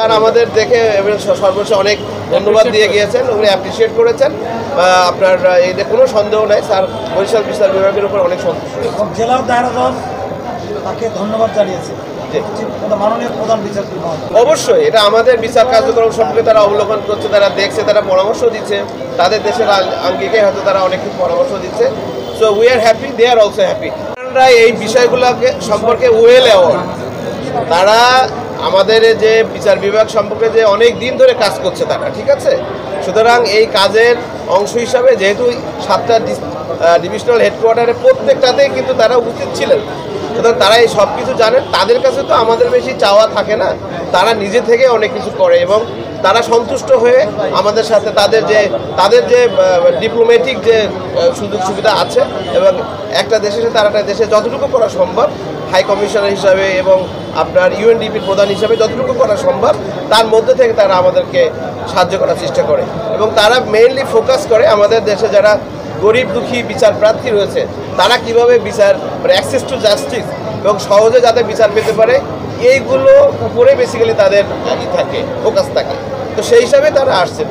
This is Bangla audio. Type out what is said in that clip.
আর আমাদের দেখে সর্বশেষ অনেক ধন্যবাদ দিয়ে গিয়েছেন, ওগুলো অ্যাপ্রিসিয়েট করেছেন। আপনার এতে কোনো সন্দেহ নাই, স্যার বরিশাল বিচার বিভাগের উপর অনেক সন্তুষ্ট। জেলার দায়রা জজ তাকে ধন্যবাদ জানিয়েছে মাননীয় প্রধান বিচারপতি। অবশ্যই এটা আমাদের বিচার কার্যক্রম সম্পর্কে তারা অবলোকন করছে, তারা দেখছে, তারা পরামর্শ দিচ্ছে, তাদের দেশের আঙ্গিকে হয়তো তারা অনেক কিছু পরামর্শ দিচ্ছে। So we are happy, they are also happy. এই বিষয়গুলোকে সম্পর্কে ওয়েল অ্যাওয়ার, তারা আমাদের যে বিচার বিভাগ সম্পর্কে যে অনেক দিন ধরে কাজ করছে তারা, ঠিক আছে। সুতরাং এই কাজের অংশ হিসাবে যেহেতু 7টা ডিভিশনাল হেডকোয়ার্টারে প্রত্যেকটাতেই কিন্তু তারা উপস্থিত ছিলেন, সুতরাং তারা এই সব কিছু জানেন। তাদের কাছে তো আমাদের বেশি চাওয়া থাকে না, তারা নিজে থেকে অনেক কিছু করে এবং তারা সন্তুষ্ট হয়ে আমাদের সাথে তাদের যে ডিপ্লোম্যাটিক যে সুযোগ সুবিধা আছে এবং একটা দেশের সাথে আরেকটা দেশে যতটুকু করা সম্ভব হাই কমিশনার হিসাবে এবং আপনার ইউএনডিপির প্রধান হিসাবে যতটুকু করা সম্ভব তার মধ্যে থেকে তারা আমাদেরকে সাহায্য করার চেষ্টা করে এবং তারা মেইনলি ফোকাস করে আমাদের দেশে যারা গরিব দুঃখী বিচার প্রার্থী রয়েছে তারা কিভাবে বিচার অ্যাক্সেস টু জাস্টিস এবং সহজে যাতে বিচার পেতে পারে এইগুলো উপরে বেসিক্যালি তাদের থাকে, ফোকাস থাকে। তো সেই হিসাবে তারা আসছে।